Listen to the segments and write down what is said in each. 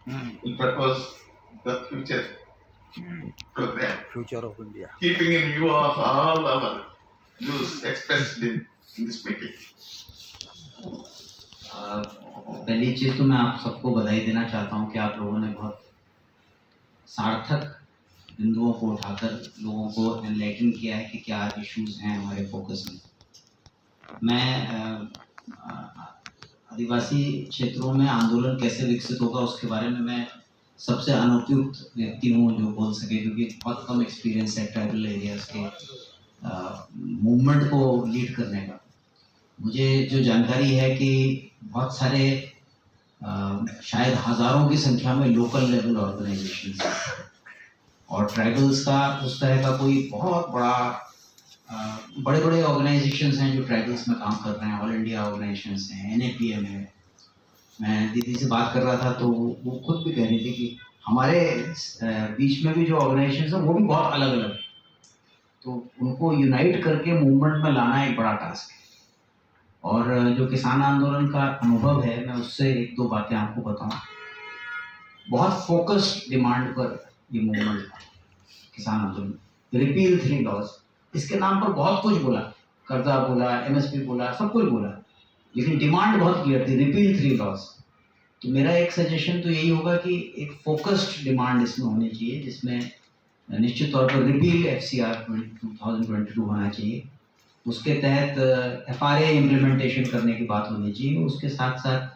We propose the future program, future of India. keeping in view of all our views expressed in this meeting. पहली चीज तो मैं आप सबको बधाई देना चाहता हूं कि आप लोगों ने बहुत सार्थक बिंदुओं को उठाकर लोगों को एनलाइटन किया है कि क्या इश्यूज हैं हमारे फोकस में। मैं आदिवासी क्षेत्रों में आंदोलन कैसे विकसित होगा उसके बारे में मैं सबसे अनुपयुक्त व्यक्ति हूँ जो बोल सके, क्योंकि बहुत कम एक्सपीरियंस है ट्राइबल एरियाज के मूवमेंट को लीड करने का। मुझे जो जानकारी है कि बहुत सारे शायद हजारों की संख्या में लोकल लेवल ऑर्गेनाइजेशंस हैं और ट्राइबल्स का उस तरह का कोई बहुत बड़ा बड़े बड़े ऑर्गेनाइजेशंस हैं जो ट्राइबल्स में काम कर रहे हैं। ऑल इंडिया ऑर्गेनाइजेशंस हैं, NAPM है। मैं दीदी से बात कर रहा था तो वो खुद भी कह रही थी कि हमारे बीच में भी जो ऑर्गेनाइजेशंस हैं वो भी बहुत अलग अलग है, तो उनको यूनाइट करके मूवमेंट में लाना एक बड़ा टास्क है। और जो किसान आंदोलन का अनुभव है मैं उससे एक दो बातें आपको बताऊं। बहुत फोकस्ड डिमांड पर ये मूवमेंट था किसान आंदोलन। रिपील 3 लॉज, इसके नाम पर बहुत कुछ बोला, कर्जा बोला, MSP बोला, सब कुछ बोला, लेकिन डिमांड बहुत क्लियर थी, रिपील 3 लॉज। तो मेरा एक सजेशन तो यही होगा कि एक फोकस्ड डिमांड इसमें होनी चाहिए, जिसमें निश्चित तौर पर रिपील FCR 2022 होना चाहिए। उसके तहत FRA इम्प्लीमेंटेशन करने की बात होनी चाहिए। उसके साथ साथ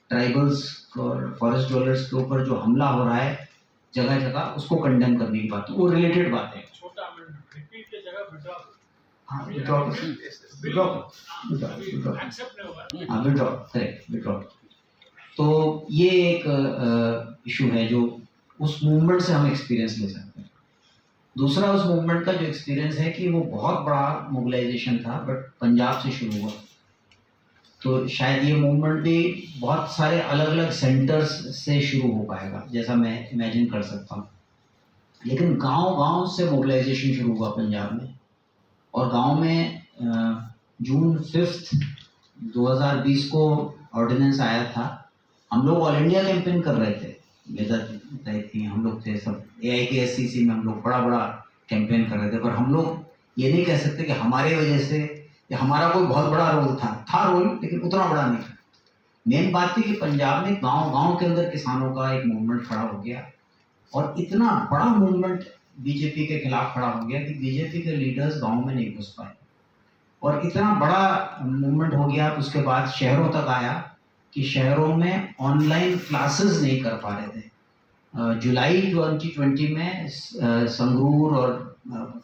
ट्राइबल्स और फॉरेस्ट डवेलपर्स के ऊपर जो हमला हो रहा है जगह जगह, उसको कंडेम करने की बात, वो रिलेटेड बात है। रिपीट के जगह विड्रॉ, हाँ विड्रॉ, करेक्ट, विड्रॉ। तो ये एक इशू है जो उस मूवमेंट से हम एक्सपीरियंस ले सकते हैं। दूसरा, उस मूवमेंट का जो एक्सपीरियंस है कि वो बहुत बड़ा मोबिलाइजेशन था, बट पंजाब से शुरू हुआ, तो शायद ये मूवमेंट भी बहुत सारे अलग अलग सेंटर्स से शुरू हो पाएगा जैसा मैं इमेजिन कर सकता हूँ। लेकिन गांव-गांव से मोबिलाइजेशन शुरू हुआ पंजाब में, और गांव में जून 5 2020 को ऑर्डिनेंस आया था। हम लोग ऑल इंडिया कैंपेन कर रहे थे, हम लोग थे सब AIKSCC में, हम लोग बड़ा बड़ा कैंपेन कर रहे थे, पर हम लोग ये नहीं कह सकते कि हमारे वजह से या हमारा कोई बहुत बड़ा रोल था रोल, लेकिन उतना बड़ा नहीं था। मेन बात थी कि पंजाब में गांव-गांव के अंदर किसानों का एक मूवमेंट खड़ा हो गया, और इतना बड़ा मूवमेंट बीजेपी के खिलाफ खड़ा हो गया कि बीजेपी के लीडर्स गांव में नहीं घुस पाए, और इतना बड़ा मूवमेंट हो गया। उसके बाद शहरों तक आया कि शहरों में ऑनलाइन क्लासेस नहीं कर पा रहे थे। जुलाई 2020 में संगरूर और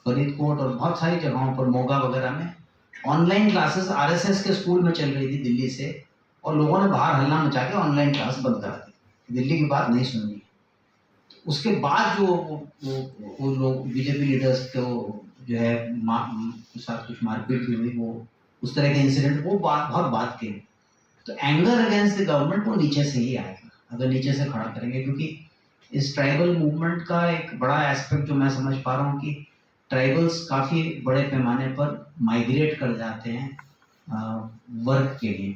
फरीदकोट और बहुत सारी जगहों पर, मोगा वगैरह में ऑनलाइन क्लासेस RSS के स्कूल में चल रही थी दिल्ली से, और लोगों ने बाहर हल्ला मचा के ऑनलाइन क्लास बंद करा दी, दिल्ली की बात नहीं सुननी। उसके बाद जो वो लोग बीजेपी लीडर्स को जो है साथ कुछ मारपीट भी हुई, वो उस तरह के इंसिडेंट, वो बहुत बात की। तो एंगर अगेंस्ट द गवर्नमेंट वो नीचे से ही आएगा अगर नीचे से खड़ा करेंगे, क्योंकि इस ट्राइबल मूवमेंट का एक बड़ा एस्पेक्ट जो मैं समझ पा रहा हूँ कि ट्राइबल्स काफ़ी बड़े पैमाने पर माइग्रेट कर जाते हैं वर्क के लिए,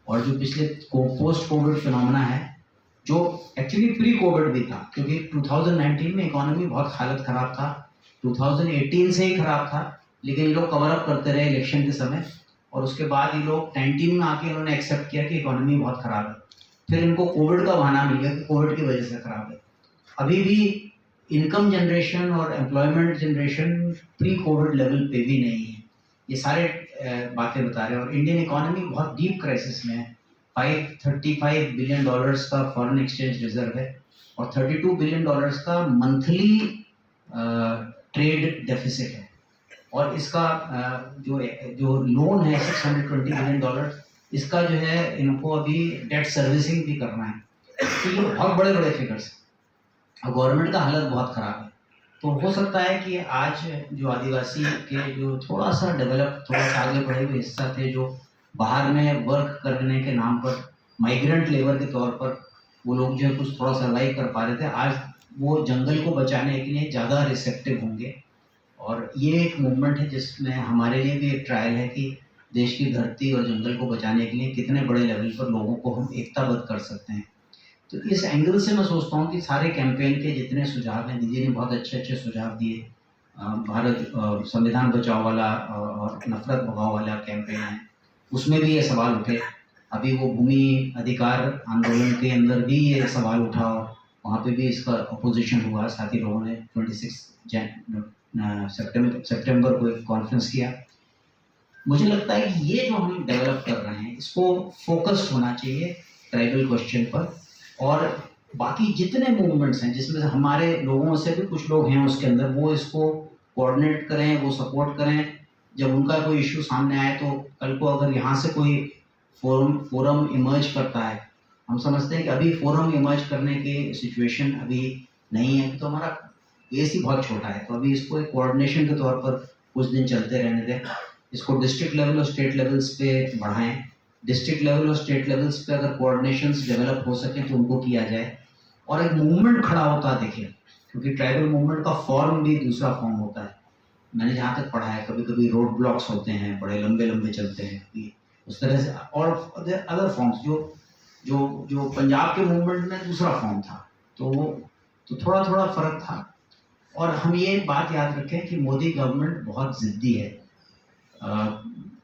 और जो पिछले पोस्ट कोविड फिनोमेना है, जो एक्चुअली प्री कोविड भी था, क्योंकि 2019 में इकोनॉमी बहुत हालत खराब था, 2018 से ही खराब था, लेकिन ये लोग कवर अप करते रहे इलेक्शन के समय, और उसके बाद ये लोग 19 में आके इन्होंने एक्सेप्ट किया कि इकोनॉमी बहुत खराब है। फिर इनको कोविड का बहाना मिल गया कि कोविड की वजह से खराब है। अभी भी इनकम जनरेशन और employment generation pre Covid level पे भी नहीं है। ये सारे बातें बता रहे हैं, और इंडियन इकोनॉमी बहुत डीप क्राइसिस में है। $535 बिलियन का फॉरेन एक्सचेंज रिजर्व है, और $32 बिलियन का मंथली ट्रेड डेफिसिट है, और इसका जो लोन है $620 बिलियन, इसका जो है इनको अभी डेट सर्विसिंग भी करना है। तो ये बहुत बड़े बड़े फिगर्स हैं, और गवर्नमेंट का हालत बहुत ख़राब है। तो हो सकता है कि आज जो आदिवासी के जो थोड़ा सा डेवलप, थोड़ा सा आगे बढ़े हुए हिस्सा थे, जो बाहर में वर्क करने के नाम पर माइग्रेंट लेबर के तौर पर वो लोग जो है कुछ थोड़ा सर्वाइव कर पा रहे थे, आज वो जंगल को बचाने के लिए ज़्यादा रिसेप्टिव होंगे। और ये एक मूवमेंट है जिसमें हमारे लिए भी एक ट्रायल है कि देश की धरती और जंगल को बचाने के लिए कितने बड़े लेवल पर लोगों को हम एकताबद्ध कर सकते हैं। तो इस एंगल से मैं सोचता हूँ कि सारे कैंपेन के जितने सुझाव हैं, दीदी ने बहुत अच्छे अच्छे सुझाव दिए। भारत संविधान बचाओ वाला और नफरत भगाओ वाला कैंपेन है, उसमें भी ये सवाल उठे। अभी वो भूमि अधिकार आंदोलन के अंदर भी ये सवाल उठा, वहाँ पे भी इसका अपोजिशन हुआ। साथी लोगों ने 26 सितंबर को एक कॉन्फ्रेंस किया। मुझे लगता है कि ये जो हम डेवलप कर रहे हैं, इसको फोकस्ड होना चाहिए ट्राइबल क्वेश्चन पर। और बाकी जितने मूवमेंट्स हैं, जिसमें से हमारे लोगों से भी कुछ लोग हैं उसके अंदर, वो इसको कोऑर्डिनेट करें, वो सपोर्ट करें। जब उनका कोई इशू सामने आए तो कल को अगर यहाँ से कोई फोरम इमर्ज करता है, हम समझते हैं कि अभी फोरम इमर्ज करने की सिचुएशन अभी नहीं है, तो हमारा बेस ही बहुत छोटा है। तो अभी इसको एक कोऑर्डिनेशन के तौर पर कुछ दिन चलते रहने दें। इसको डिस्ट्रिक्ट लेवल और स्टेट लेवल्स पे बढ़ाएं। डिस्ट्रिक्ट लेवल और स्टेट लेवल्स पे अगर कोऑर्डिनेशंस डेवलप हो सके तो उनको किया जाए, और एक मूवमेंट खड़ा होता देखिए, क्योंकि ट्राइबल मूवमेंट का फॉर्म भी दूसरा फॉर्म होता है। मैंने जहाँ तक पढ़ा है, कभी कभी रोड ब्लॉक्स होते हैं, बड़े लंबे लंबे चलते हैं, उस तरह से, और अदर फॉर्म्स जो पंजाब के मूवमेंट में दूसरा फॉर्म था, तो थोड़ा थोड़ा फर्क था। और हम ये बात याद रखें कि मोदी गवर्नमेंट बहुत जिद्दी है।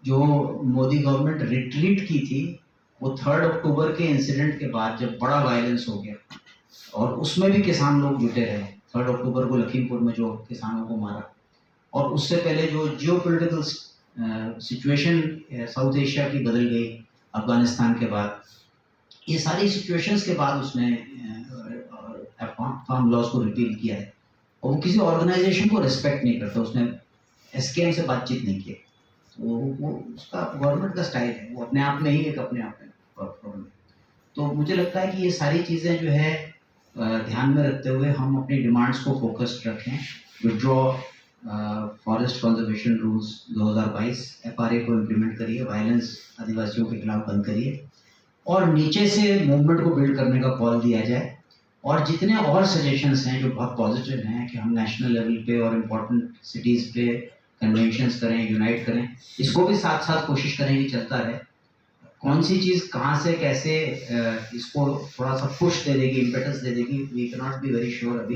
जो मोदी गवर्नमेंट रिट्रीट की थी, वो 3 अक्टूबर के इंसिडेंट के बाद जब बड़ा वायलेंस हो गया, और उसमें भी किसान लोग जुटे रहे। 3 अक्टूबर को लखीमपुर में जो किसानों को मारा, और उससे पहले जो जियोपॉलिटिकल सिचुएशन साउथ एशिया की बदल गई अफगानिस्तान के बाद, ये सारी सिचुएशंस के बाद उसने फार्म लॉज को रिपील किया है। और वो किसी ऑर्गेनाइजेशन को रिस्पेक्ट नहीं करता, उसने एसकेएम से बातचीत नहीं की। तो वो उसका गवर्नमेंट का स्टाइल है, वो अपने आप में ही एक अपने आप में प्रॉब्लम है। तो मुझे लगता है कि ये सारी चीज़ें जो है ध्यान में रखते हुए हम अपनी डिमांड्स को फोकस्ड रखें। Withdraw forest conservation rules 2022, FRA को इम्प्लीमेंट करिए, वायलेंस आदिवासियों के खिलाफ बंद करिए, और नीचे से मूवमेंट को बिल्ड करने का कॉल दिया जाए। और जितने और सजेशंस हैं जो बहुत पॉजिटिव हैं, कि हम नेशनल लेवल पे और इम्पोर्टेंट सिटीज़ पे कन्वेंशंस करें, यूनाइट करें, इसको भी साथ साथ कोशिश करें कि चलता रहे। कौन सी चीज़ कहाँ से कैसे इसको थोड़ा सा पुश दे देगी, इम्पेटस दे देगी, we can not be very sure अभी।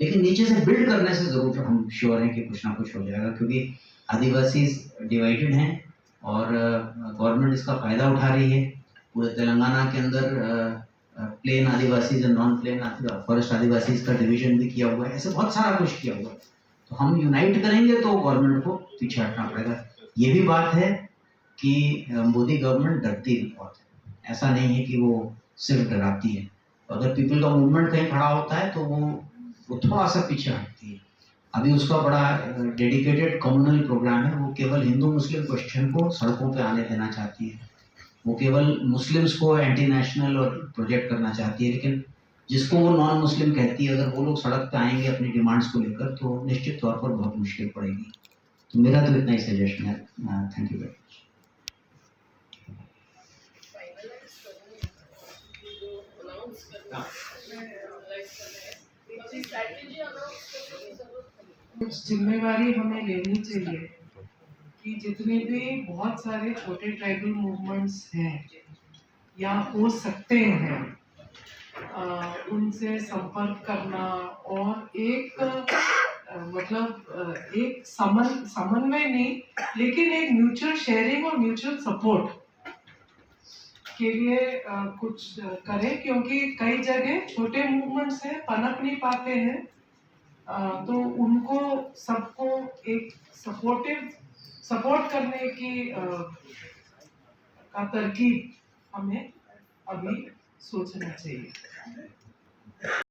लेकिन नीचे से बिल्ड करने से ज़रूर हम श्योर हैं कि कुछ ना कुछ हो जाएगा, क्योंकि आदिवासी डिवाइडेड हैं और गवर्नमेंट इसका फ़ायदा उठा रही है। पूरे तेलंगाना के अंदर प्लेन आदिवासीज और नॉन प्लेन फॉरेस्ट आदिवासीज का डिवीजन भी किया हुआ है। ऐसे बहुत सारा कुछ किया हुआ है। तो हम यूनाइट करेंगे तो गवर्नमेंट को पीछे हटना पड़ेगा। ये भी बात है कि मोदी गवर्नमेंट डरती भी बहुत है, ऐसा नहीं है कि वो सिर्फ डराती है। अगर पीपल का मूवमेंट कहीं खड़ा होता है तो वो थोड़ा सा पीछे हटती है। अभी उसका बड़ा डेडिकेटेड कम्युनल प्रोग्राम है। वो केवल हिंदू मुस्लिम क्वेश्चन को सड़कों पे आने देना चाहती है, वो केवल मुस्लिम्स को एंटी नेशनल और प्रोजेक्ट करना चाहती है। लेकिन जिसको वो नॉन मुस्लिम कहती है, अगर वो लोग सड़क पे आएंगे अपनी डिमांड्स को लेकर, तो निश्चित तौर पर बहुत मुश्किल पड़ेगी। तो मेरा तो इतना ही सजेशन है। Thank you very much. कुछ जिम्मेवारी हमें लेनी चाहिए कि जितने भी बहुत सारे छोटे ट्राइबल मूवमेंट्स हैं या हो सकते हैं, उनसे संपर्क करना और एक मतलब एक समन्वय नहीं, लेकिन एक म्यूचुअल शेयरिंग और म्यूचुअल सपोर्ट के लिए कुछ करें, क्योंकि कई जगह छोटे मूवमेंट्स हैं, पनप नहीं पाते हैं। तो उनको सबको एक सपोर्ट करने की का तरकीब हमें अभी सोचना चाहिए।